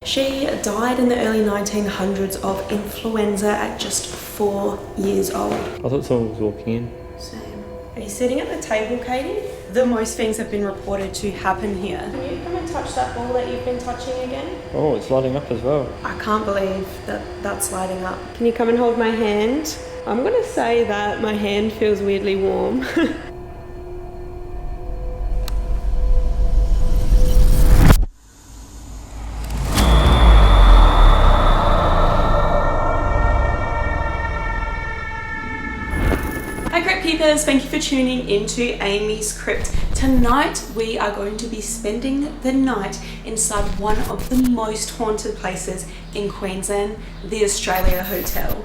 She died in the early 1900s of influenza at just 4 years old. I thought someone was walking in. Same. Are you sitting at the table, Katie? The most things have been reported to happen here. Can you come and touch that ball that you've been touching again? Oh, it's lighting up as well. I can't believe that that's lighting up. Can you come and hold my hand? I'm gonna say that my hand feels weirdly warm. Hi Crypt Keepers, thank you for tuning into Amy's Crypt. Tonight we are going to be spending the night inside one of the most haunted places in Queensland, the Australia Hotel.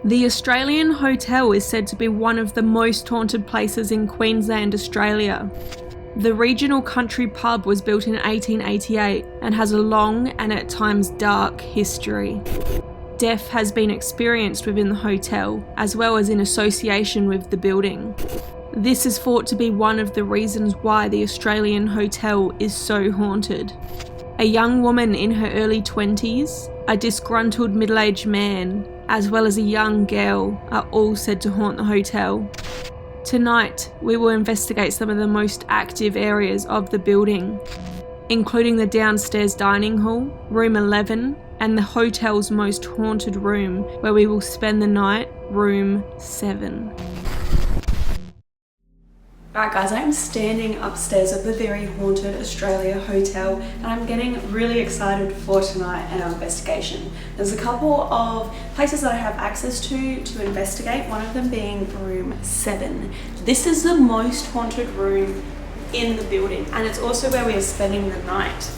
The Australian Hotel is said to be one of the most haunted places in Queensland, Australia. The regional country pub was built in 1888 and has a long and at times dark history. Death has been experienced within the hotel, as well as in association with the building. This is thought to be one of the reasons why the Australian Hotel is so haunted. A young woman in her early 20s, a disgruntled middle-aged man, as well as a young girl are all said to haunt the hotel. Tonight, we will investigate some of the most active areas of the building, including the downstairs dining hall, room 11, and the hotel's most haunted room, where we will spend the night, room 7. Alright guys, I'm standing upstairs at the very haunted Australia Hotel and I'm getting really excited for tonight and our investigation. There's a couple of places that I have access to investigate, one of them being room 7. This is the most haunted room in the building and it's also where we are spending the night.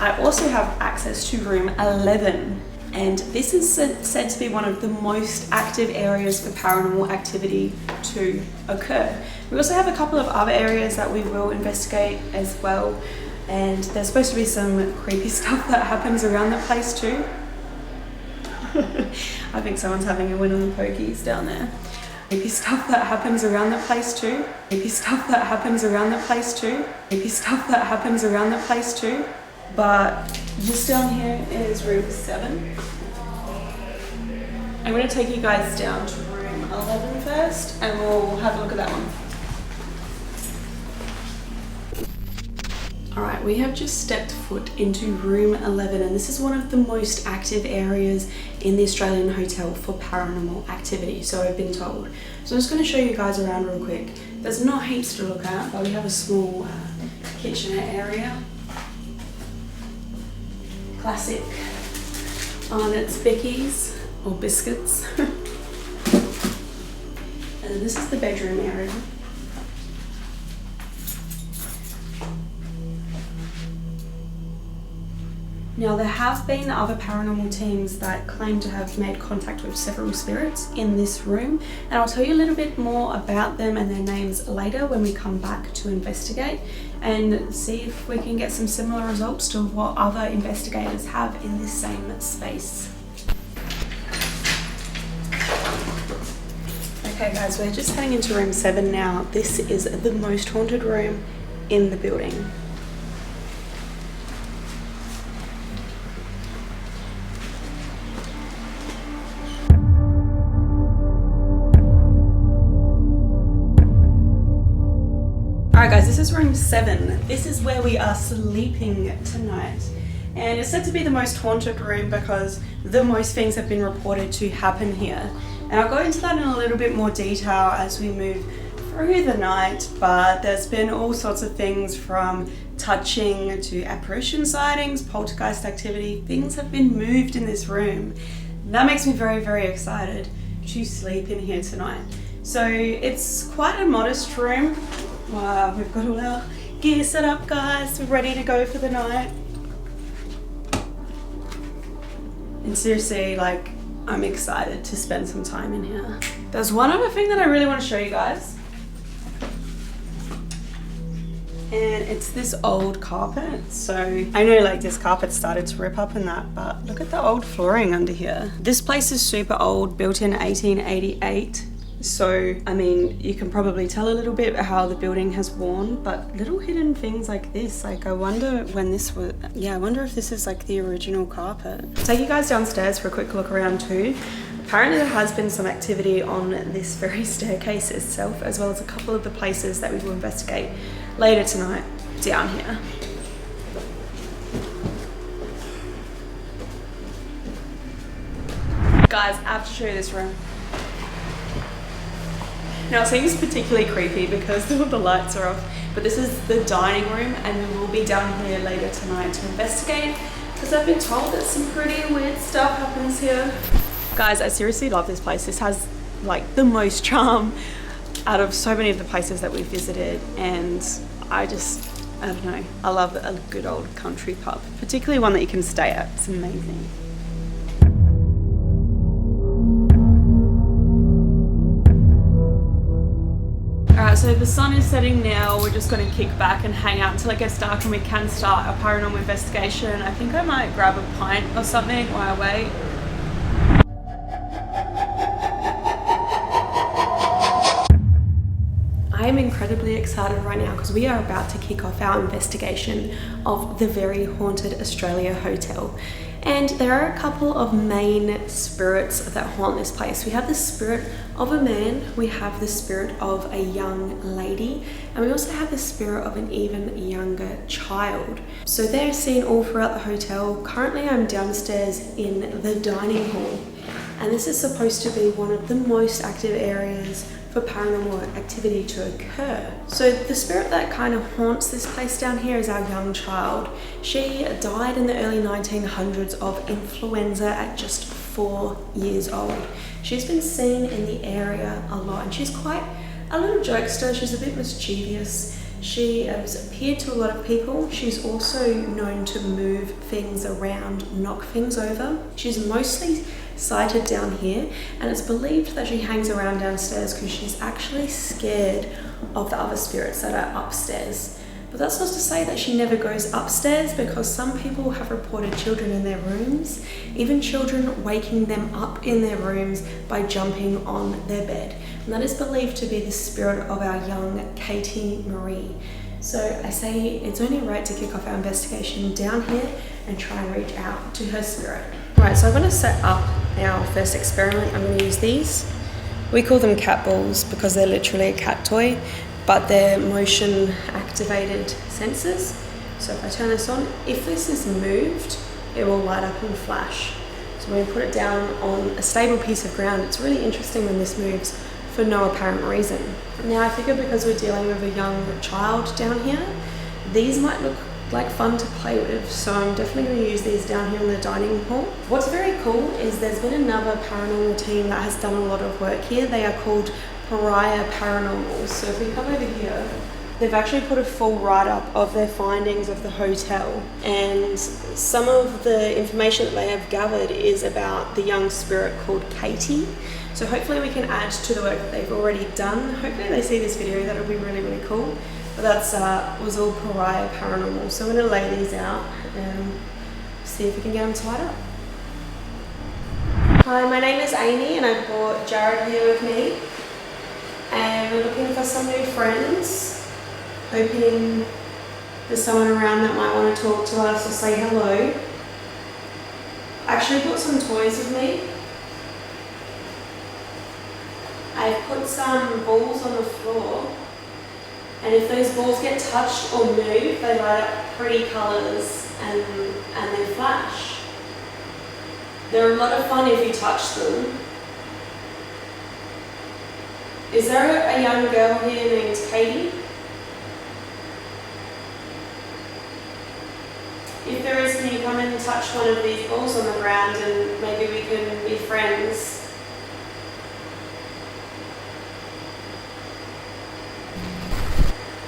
I also have access to room 11 and this is said to be one of the most active areas for paranormal activity to occur. We also have a couple of other areas that we will investigate as well, and there's supposed to be some creepy stuff that happens around the place too. I think someone's having a win on the pokies down there. Creepy stuff that happens around the place too. Creepy stuff that happens around the place too. Creepy stuff that happens around the place too. But just down here is room 7. I'm going to take you guys down to room 11 first and we'll have a look at that one. Alright, we have just stepped foot into room 11 and this is one of the most active areas in the Australian Hotel for paranormal activity, so I've been told. So I'm just going to show you guys around real quick. There's not heaps to look at, but we have a small kitchenette area. Classic Arnott's Bickies or biscuits. And this is the bedroom area. Now there have been other paranormal teams that claim to have made contact with several spirits in this room, and I'll tell you a little bit more about them and their names later when we come back to investigate and see if we can get some similar results to what other investigators have in this same space. Okay guys, we're just heading into room 7 now. This is the most haunted room in the building. Alright guys, this is room 7. This is where we are sleeping tonight. And it's said to be the most haunted room because the most things have been reported to happen here. And I'll go into that in a little bit more detail as we move through the night, but there's been all sorts of things from touching to apparition sightings, poltergeist activity. Things have been moved in this room. That makes me very, very excited to sleep in here tonight. So it's quite a modest room. Wow, we've got all our gear set up, guys. We're ready to go for the night. And seriously, like, I'm excited to spend some time in here. There's one other thing that I really want to show you guys. And it's this old carpet. So I know like this carpet started to rip up and that, but look at the old flooring under here. This place is super old, built in 1888. So, I mean, you can probably tell a little bit how the building has worn, but little hidden things like this, like I wonder when this was, I wonder if this is like the original carpet. I'll take you guys downstairs for a quick look around too. Apparently there has been some activity on this very staircase itself, as well as a couple of the places that we will investigate later tonight down here. Guys, I have to show you this room. Now it seems particularly creepy because all the lights are off, but this is the dining room and we will be down here later tonight to investigate because I've been told that some pretty weird stuff happens here. Guys, I seriously love this place. This has like the most charm out of so many of the places that we've visited, and I don't know, I love a good old country pub, particularly one that you can stay at. It's amazing. Alright, so the sun is setting now. We're just going to kick back and hang out until it gets dark and we can start a paranormal investigation. I think I might grab a pint or something while I wait. I am incredibly excited right now because we are about to kick off our investigation of the very haunted Australia Hotel. And there are a couple of main spirits that haunt this place. We have the spirit of a man, we have the spirit of a young lady, and we also have the spirit of an even younger child. So they're seen all throughout the hotel. Currently I'm downstairs in the dining hall, and this is supposed to be one of the most active areas for paranormal activity to occur. So the spirit that kind of haunts this place down here is our young child. She died in the early 1900s of influenza at just 4 years old. She's been seen in the area a lot, and she's quite a little jokester. She's a bit mischievous. She has appeared to a lot of people. She's also known to move things around, knock things over. She's mostly sighted down here, and it's believed that she hangs around downstairs because she's actually scared of the other spirits that are upstairs. But that's not to say that she never goes upstairs, because some people have reported children in their rooms, even children waking them up in their rooms by jumping on their bed. And that is believed to be the spirit of our young Katie Marie. So I say it's only right to kick off our investigation down here and try and reach out to her spirit. Right, so I'm going to set up our first experiment. I'm going to use these. We call them cat balls because they're literally a cat toy, but they're motion activated sensors. So if I turn this on, if this is moved, it will light up and flash. So when we put it down on a stable piece of ground, it's really interesting when this moves for no apparent reason. Now I figure because we're dealing with a young child down here, these might look like fun to play with, so I'm definitely going to use these down here in the dining hall. What's very cool is there's been another paranormal team that has done a lot of work here. They are called Pariah Paranormal. So if we come over here, they've actually put a full write-up of their findings of the hotel, and some of the information that they have gathered is about the young spirit called Katie. So hopefully we can add to the work that they've already done. Hopefully they see this video, that'll be really, really cool. But that's was all Pariah Paranormal. So I'm going to lay these out and see if we can get them to light up. Hi, my name is Amy and I brought Jared here with me. And we're looking for some new friends. Hoping there's someone around that might want to talk to us or say hello. I actually brought some toys with me. I've put some balls on the floor. And if those balls get touched or moved, they light up pretty colours and they flash. They're a lot of fun if you touch them. Is there a young girl here named Katie? If there is, can you come and touch one of these balls on the ground and maybe we can be friends?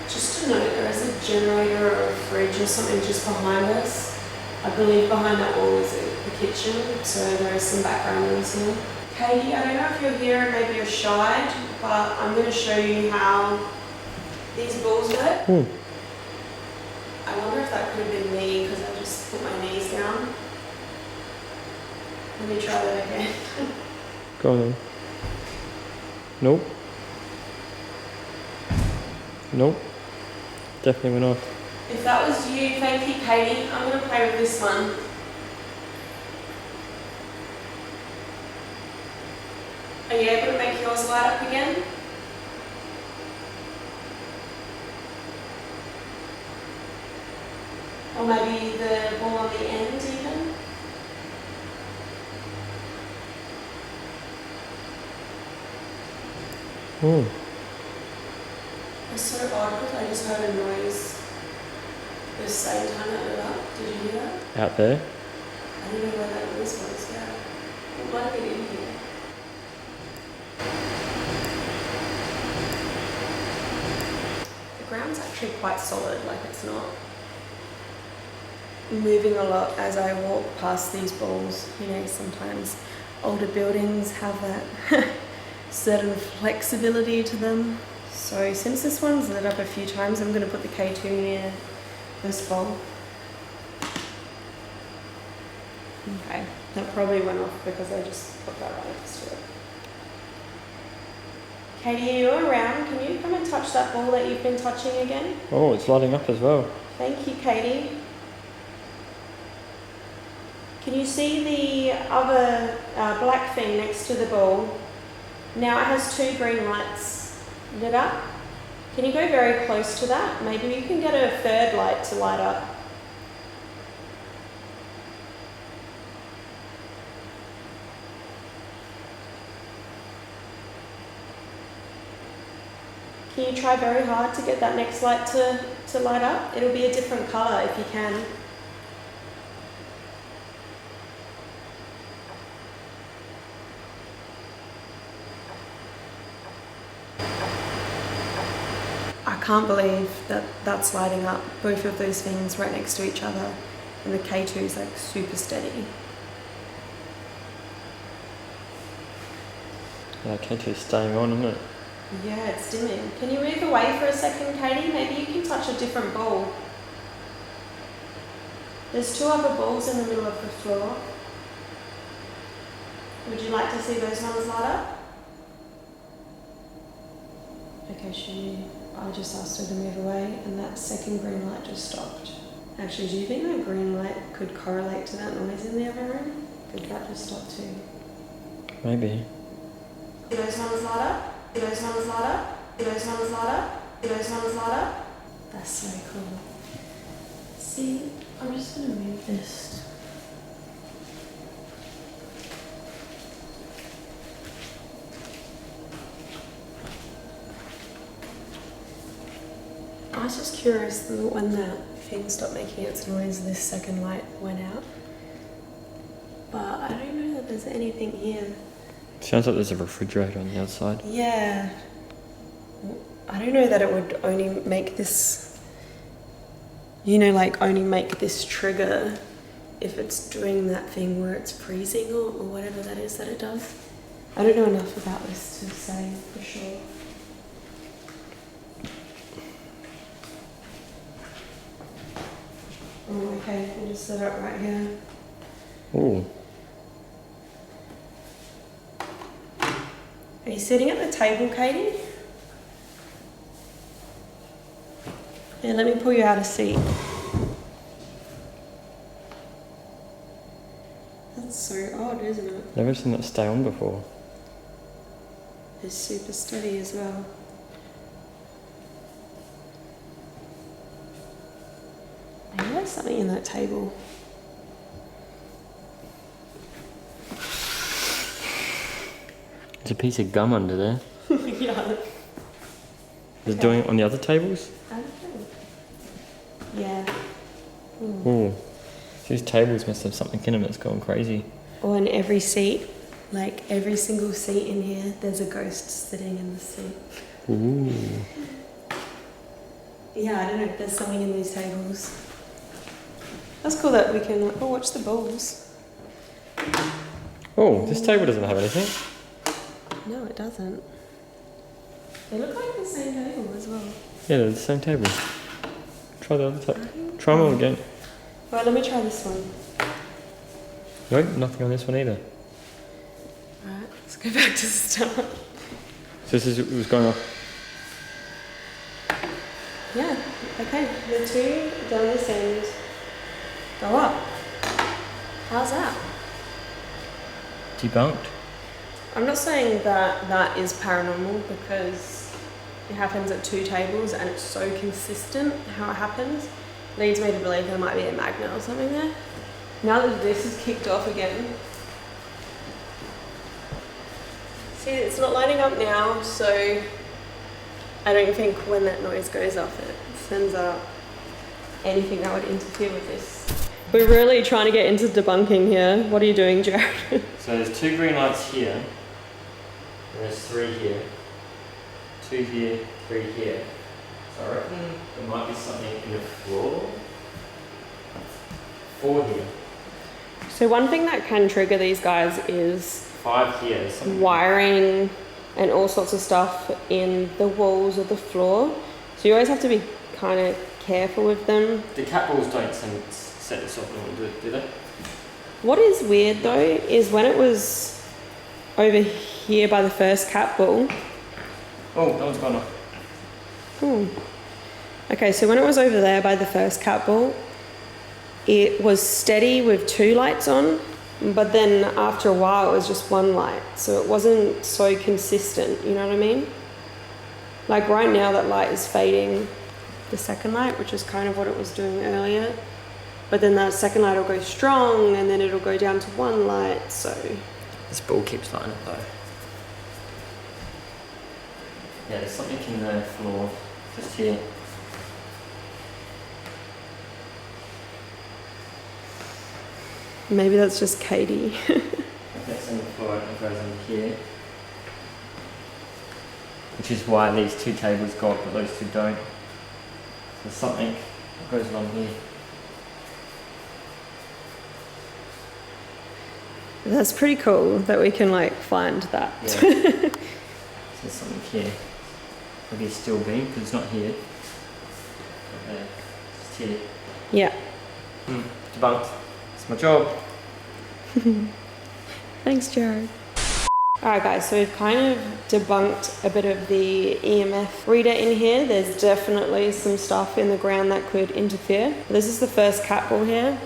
Just to note, there is a generator or a fridge or something just behind us. I believe behind that wall is the kitchen, so there is some background noise here. Katie, I don't know if you're here and maybe you're shy, but I'm going to show you how these balls work. I wonder if that could have been me because I just put my knees down. Let me try that again. Go on then. Nope. Nope. Definitely went off. If that was you, thank you, Katie. I'm going to play with this one. Are you able to make yours light up again? Or maybe the ball on the end even? Oh. It's so odd because I just heard a noise the same time that lit up. Did you hear that? Out there? I don't know where that noise was, yeah. It might have been in here. The ground's actually quite solid, like it's not moving a lot as I walk past these balls. You know, sometimes older buildings have that certain flexibility to them. So since this one's lit up a few times, I'm going to put the K2 near this ball. Okay, that probably went off because I just put that right next to it. Katie, are you around? Can you come and touch that ball that you've been touching again? Oh, it's lighting up as well. Thank you, Katie. Can you see the other black thing next to the ball? Now it has 2 green lights lit up. Can you go very close to that? Maybe you can get a 3rd light to light up. Can you try very hard to get that next light to light up? It'll be a different colour if you can. I can't believe that that's lighting up, both of those things right next to each other, and the K2 is like super steady. Yeah, K2's staying on, isn't it? Yeah, it's dimming. Can you move away for a second, Katie? Maybe you can touch a different ball. There's 2 other balls in the middle of the floor. Would you like to see those ones light up? Okay, I just asked her to move away and that second green light just stopped. Actually, do you think that green light could correlate to that noise in the other room? Because that just stopped too. Maybe. Do those ones light up? Do those ones light up? Do those ones light up? Do those ones light up? That's so cool. See, I'm just going to move this. I was just curious when that thing stopped making its noise, this second light went out. But I don't know that there's anything here. Sounds like there's a refrigerator on the outside. Yeah. I don't know that it would only make this, you know, like only make this trigger if it's doing that thing where it's freezing or whatever that is that it does. I don't know enough about this to say for sure. Oh, okay, I'll just set it right here. Oh. Are you sitting at the table, Katie? Yeah, let me pull you out a seat. That's so odd, isn't it? Never seen that stay on before. It's super steady as well. Maybe there's something in that table. There's a piece of gum under there. Yeah. Is it doing it on the other tables? I don't know. Yeah. Oh. These tables must have something in them that's going crazy. Or in every seat, like every single seat in here, there's a ghost sitting in the seat. Ooh. Yeah, I don't know if there's something in these tables. That's cool that we can watch the balls. Oh, this table doesn't have anything. No, it doesn't. They look like the same table as well. Yeah, they're the same table. Try the other table. Try them all again. Right, let me try this one. Nope, nothing on this one either. Alright, let's go back to the start. So this is it was going off. Yeah, okay. The two down this end go up. How's that? Debunked. I'm not saying that that is paranormal because it happens at two tables and it's so consistent how it happens. Leads me to believe there might be a magnet or something there. Now that this is kicked off again. See, it's not lighting up now, so I don't think when that noise goes off it sends out anything that would interfere with this. We're really trying to get into debunking here. What are you doing, Jared? So there's 2 green lights here, and there's 3 here, 2 here, 3 here. So I reckon there might be something in the floor. 4 here. So one thing that can trigger these guys is 5 here. Wiring and all sorts of stuff in the walls of the floor. So you always have to be kind of careful with them. The cat balls don't set this off normally, do they? What is weird though is when it was over here by the first cat ball. Oh, that one's gone off. Hmm. Okay, so when it was over there by the first cat ball, it was steady with 2 lights on, but then after a while it was just 1 light. So it wasn't so consistent, you know what I mean? Like right now that light is fading, the second light, which is kind of what it was doing earlier. But then that second light will go strong and then it'll go down to 1 light, so. This ball keeps lighting up though. Yeah, there's something in the floor, just here. Maybe that's just Katie. That's on the floor and it goes in here. Which is why these 2 tables go up, but those 2 don't. There's something that goes along here. That's pretty cool that we can like find that. Yeah. So there's something here. Maybe a steel beam, because it's not here. Okay. It's here. Yeah. Debunked. It's my job. Thanks, Jared. Alright guys, so we've kind of debunked a bit of the EMF reader in here. There's definitely some stuff in the ground that could interfere. This is the first cat ball here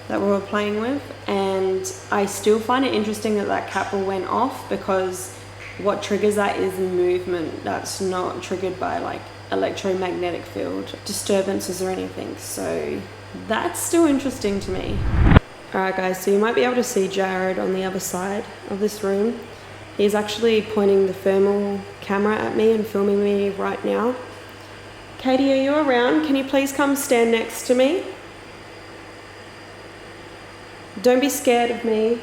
that we were playing with, and I still find it interesting that that cat ball went off, because what triggers that is movement. That's not triggered by like electromagnetic field disturbances or anything. So that's still interesting to me. Alright guys, so you might be able to see Jared on the other side of this room. He's actually pointing the thermal camera at me and filming me right now. Katie, are you around? Can you please come stand next to me? Don't be scared of me.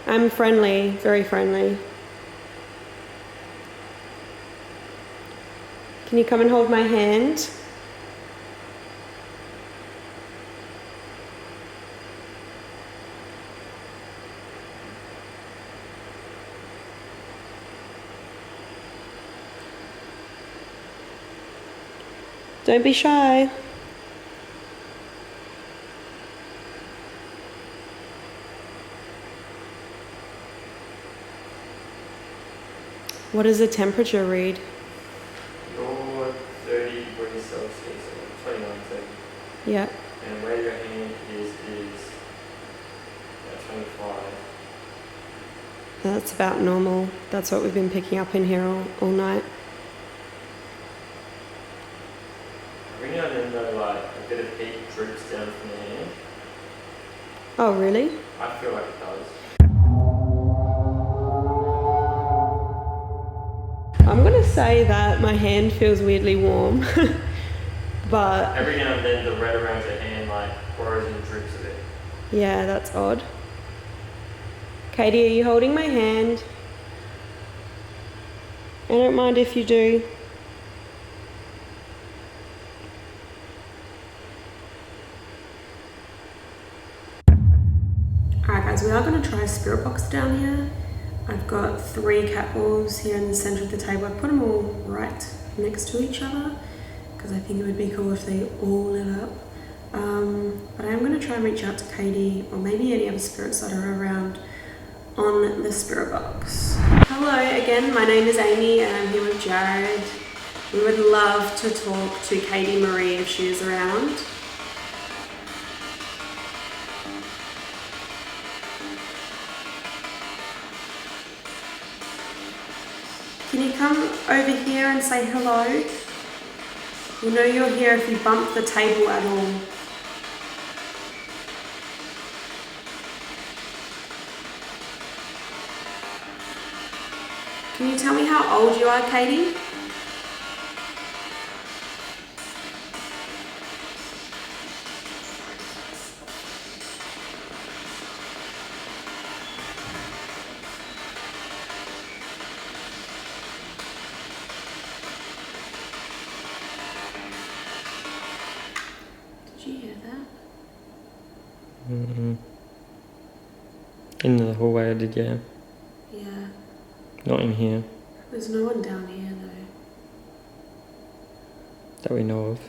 I'm friendly, very friendly. Can you come and hold my hand? Don't be shy. What does the temperature read? You're 30 degrees Celsius, 29 Celsius. Yeah. And where your hand is 25. That's about normal. That's what we've been picking up in here all night. Every now and then though, like a bit of heat droops down from the hand. Oh, really? I feel like it does. I'm gonna say that my hand feels weirdly warm, but Every now and then the red around your hand like grows and droops a bit. yeah, that's odd. Katie, are you holding my hand? I don't mind if you do. Alright guys, we are going to try a spirit box down here. I've got 3 cat balls here in the center of the table. I've put them all right next to each other because I think it would be cool if they all lit up. But I am going to try and reach out to Katie or maybe any other spirits that are around on the spirit box. Hello again, my name is Amy and I'm here with Jared. We would love to talk to Katie Marie if she is around. Can you come over here and say hello? We'll know you're here if you bump the table at all. Can you tell me how old you are, Katie? Did you hear that? In the hallway I did, yeah. Yeah. Not in here, There's no one down here though. that we know of.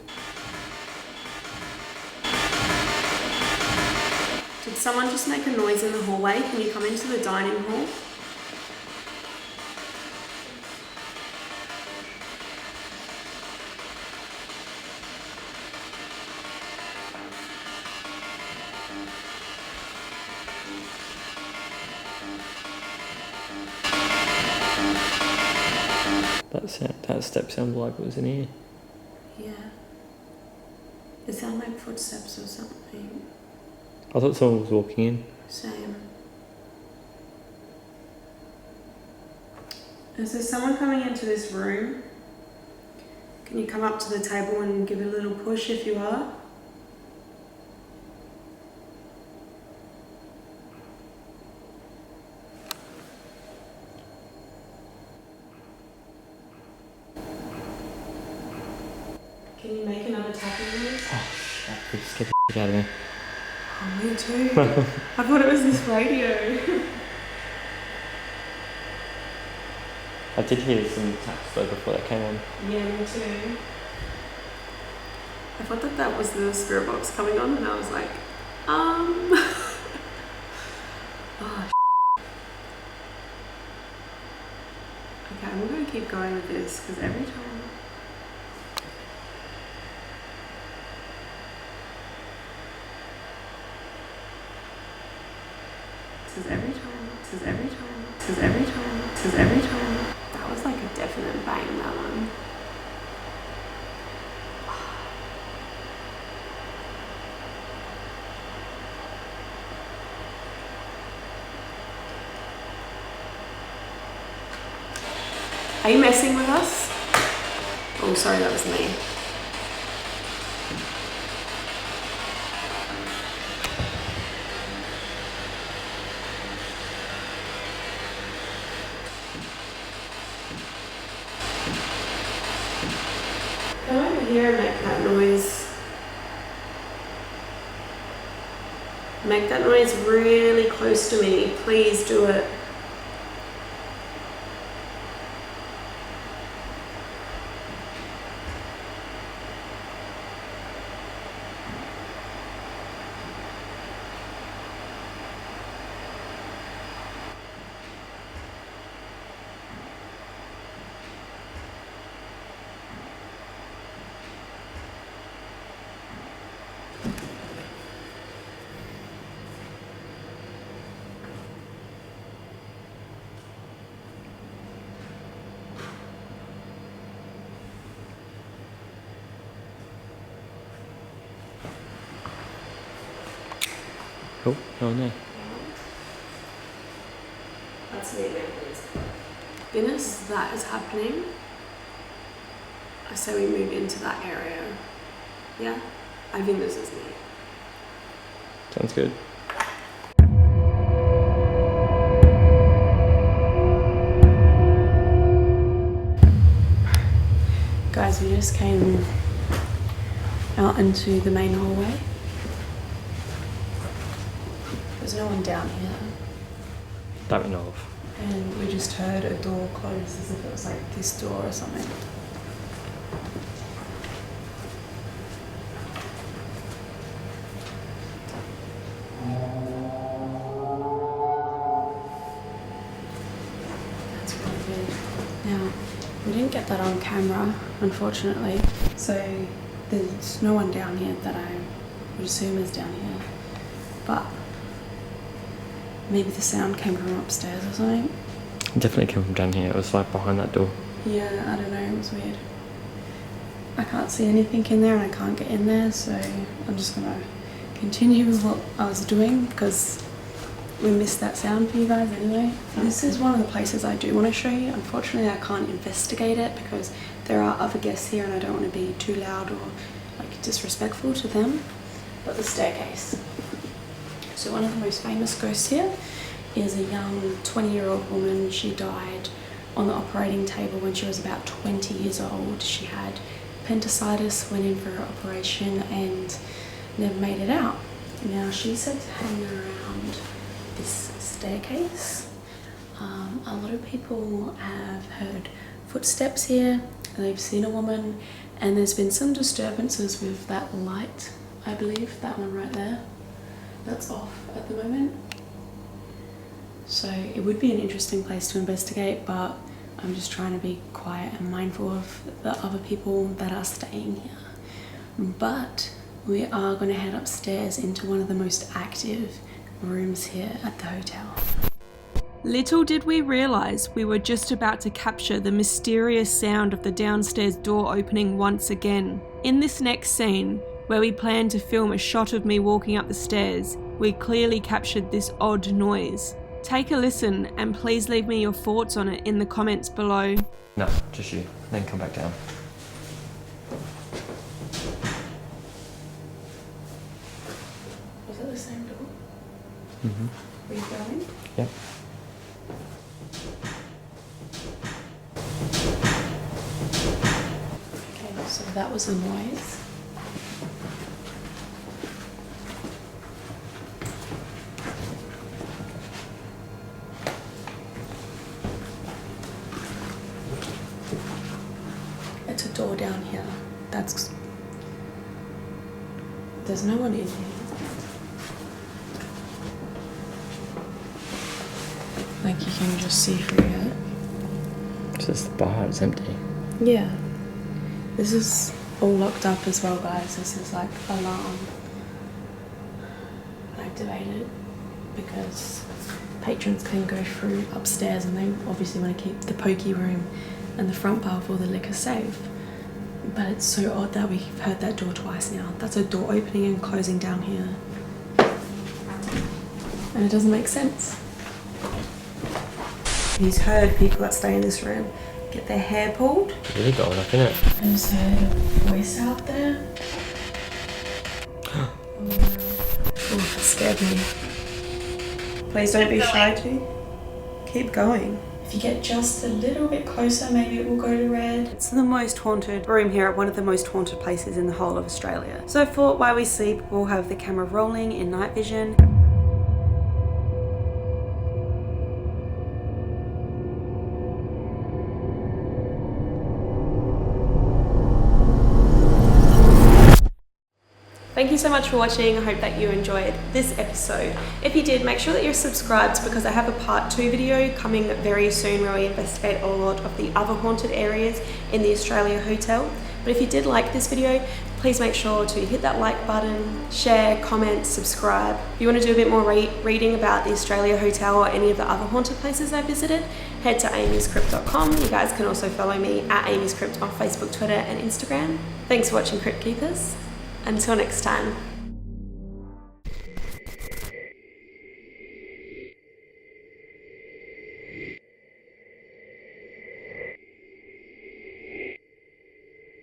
Did someone just make a noise in the hallway? Can you come into the dining hall? That step sounded like it was in here. Yeah. It sounded like footsteps or something. I thought someone was walking in. Same. Is there someone coming into this room? Can you come up to the table and give it a little push if you are? Can you make another tapping noise? Oh, shit. Just get the shit out of me. Oh, me too. I thought it was this radio. I did hear some taps though before that came on. Yeah, me too. I thought that was the spirit box coming on and I was like, Oh, Okay, I'm going to keep going with this because every time... This is every time, this is every time, this is every time, this is every time. That was like a definite bang, that one. Are you messing with us? Oh, sorry, that was me. Come over here and make that noise. Make that noise really close to me. Please do it. Oh no. That's me now, please. Goodness, that is happening. I say we move into that area. Yeah? I think this is me. Sounds good. Guys, we just came out into the main hallway. There's no one down here. That we know of. And we just heard a door close as if it was like this door or something. couldn't get that on camera, unfortunately. So there's no one down here that I would assume is down here. But maybe the sound came from upstairs or something. It definitely came from down here. It was like behind that door. Yeah, I don't know, it was weird. I can't see anything in there and I can't get in there, so I'm just gonna continue with what I was doing because we missed that sound for you guys anyway. This is one of the places I do want to show you. Unfortunately, I can't investigate it because there are other guests here and I don't want to be too loud or like disrespectful to them. But the staircase. So one of the most famous ghosts here is a young 20-year-old woman. She died on the operating table when she was about 20 years old. She had appendicitis, went in for an operation and never made it out. Now she's said to hang around this staircase. A lot of people have heard footsteps here, they've seen a woman, and there's been some disturbances with that light, I believe, that one right there. That's off at the moment. So it would be an interesting place to investigate, but I'm just trying to be quiet and mindful of the other people that are staying here. But we are going to head upstairs into one of the most active rooms here at the hotel. Little did we realise we were just about to capture the mysterious sound of the downstairs door opening once again. In this next scene, where we planned to film a shot of me walking up the stairs, we clearly captured this odd noise. Take a listen and please leave me your thoughts on it in the comments below. No, just you. Then come back down. Was it the same door? Mm-hmm. Were you going? Yep. Okay, so that was a noise. It's a door down here. There's no one in here. Like you can just see through it. It's just the bar, it's empty. Yeah. This is all locked up as well, guys. This is like alarm activated because patrons can go through upstairs and they obviously want to keep the pokey room and the front bar for the liquor safe. But it's so odd that we've heard that door twice now. That's a door opening and closing down here. And it doesn't make sense. He's heard people that stay in this room get their hair pulled. It's really going up, isn't it? I just heard a voice out there. Oh, that scared me. Please don't be shy too. Keep going. If you get just a little bit closer, maybe it will go to red. It's the most haunted room here at one of the most haunted places in the whole of Australia. So for while we sleep, we'll have the camera rolling in night vision. Thank you so much for watching. I hope that you enjoyed this episode. If you did, make sure that you're subscribed because I have a part 2 video coming very soon where we investigate a lot of the other haunted areas in the Australia Hotel. But if you did like this video, please make sure to hit that like button, share, comment, subscribe. If you want to do a bit more reading about the Australia Hotel or any of the other haunted places I visited, head to AmysCrypt.com. You guys can also follow me at AmysCrypt on Facebook, Twitter and Instagram. Thanks for watching, Crypt Keepers. Until next time.